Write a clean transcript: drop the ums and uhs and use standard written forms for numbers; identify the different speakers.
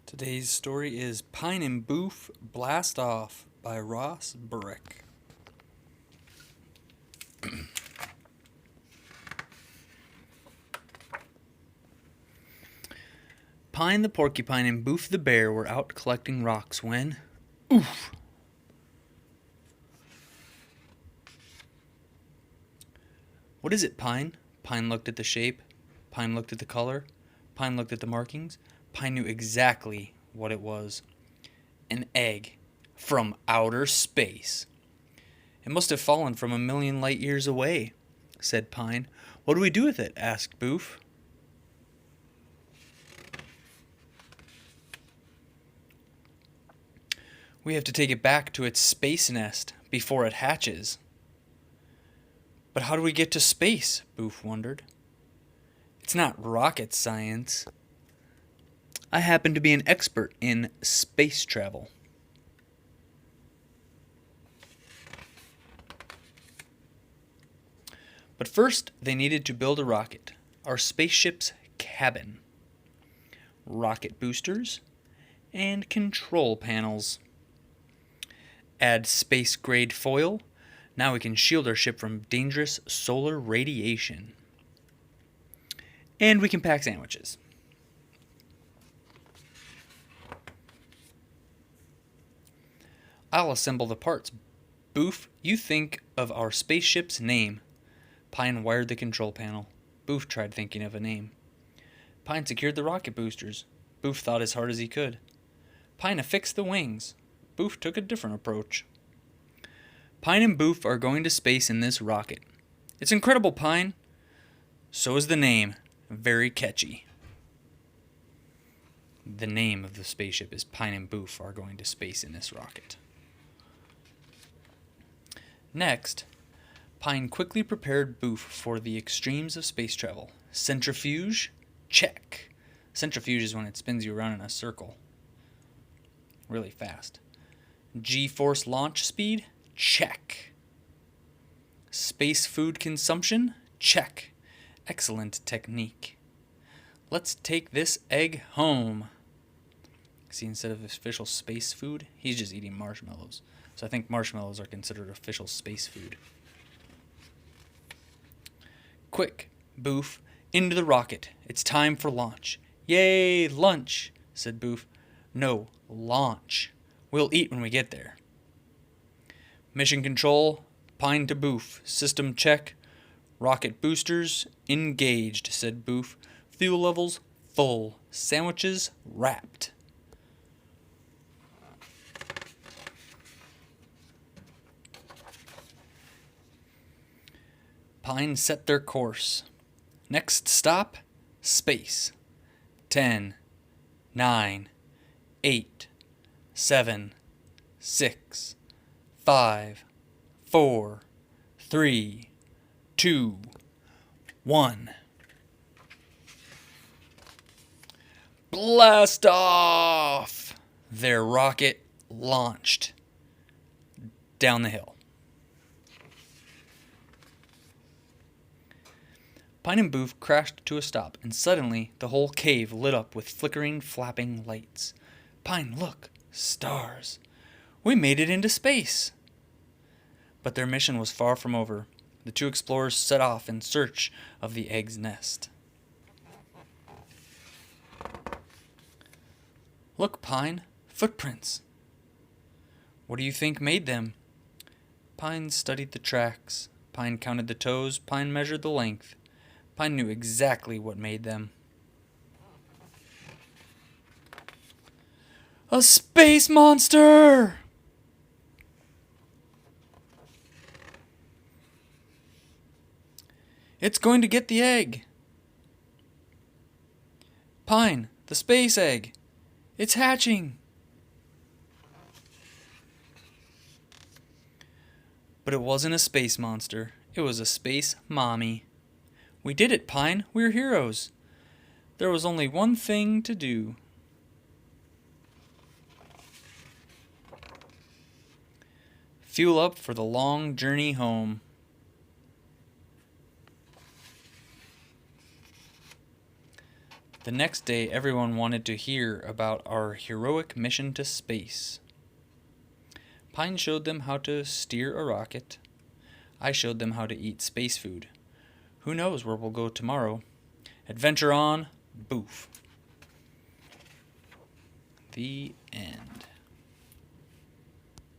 Speaker 1: Today's story is Pine and Boof Blast Off by Burach. Pine the porcupine and Boof the bear were out collecting rocks when... Oof! What is it, Pine? Pine looked at the shape. Pine looked at the color. Pine looked at the markings. Pine knew exactly what it was. An egg from outer space. It must have fallen from 1,000,000 light years away, said Pine. What do we do with it? Asked Boof. We have to take it back to its space nest before it hatches. But how do we get to space? Boof wondered. It's not rocket science. I happen to be an expert in space travel. But first, they needed to build a rocket, our spaceship's cabin, rocket boosters, and control panels. Add space-grade foil. Now we can shield our ship from dangerous solar radiation. And we can pack sandwiches. I'll assemble the parts. Boof, you think of our spaceship's name. Pine wired the control panel. Boof tried thinking of a name. Pine secured the rocket boosters. Boof thought as hard as he could. Pine affixed the wings. Boof took a different approach. Pine and Boof are going to space in this rocket. It's incredible, Pine. So is the name. Very catchy. The name of the spaceship is Pine and Boof are going to space in this rocket. Next, Pine quickly prepared Boof for the extremes of space travel. Centrifuge? Check. Centrifuge is when it spins you around in a circle. Really fast. G-force launch speed? Check. Space food consumption? Check. Excellent technique. Let's take this egg home. See, instead of official space food, he's just eating marshmallows. So I think marshmallows are considered official space food. Quick, Boof, into the rocket. It's time for launch. Yay, lunch, said Boof. No, launch. We'll eat when we get there. Mission control, Pine to Boof. System check. Rocket boosters engaged, said Boof. Fuel levels full. Sandwiches wrapped. Pine set their course. Next stop, space. 10, 9, 8, 7, 6, 5, 4, 3, 2, 1. Blast off! Their rocket launched down the hill. Pine and Boof crashed to a stop, and suddenly the whole cave lit up with flickering, flapping lights. Pine, look! Stars! We made it into space! But their mission was far from over. The two explorers set off in search of the egg's nest. Look, Pine, footprints. What do you think made them? Pine studied the tracks. Pine counted the toes. Pine measured the length. Pine knew exactly what made them. A space monster! It's going to get the egg. Pine, the space egg. It's hatching. But it wasn't a space monster. It was a space mommy. We did it, Pine. We're heroes. There was only one thing to do. Fuel up for the long journey home. The next day, everyone wanted to hear about our heroic mission to space. Pine showed them how to steer a rocket. I showed them how to eat space food. Who knows where we'll go tomorrow? Adventure on, Boof. The end.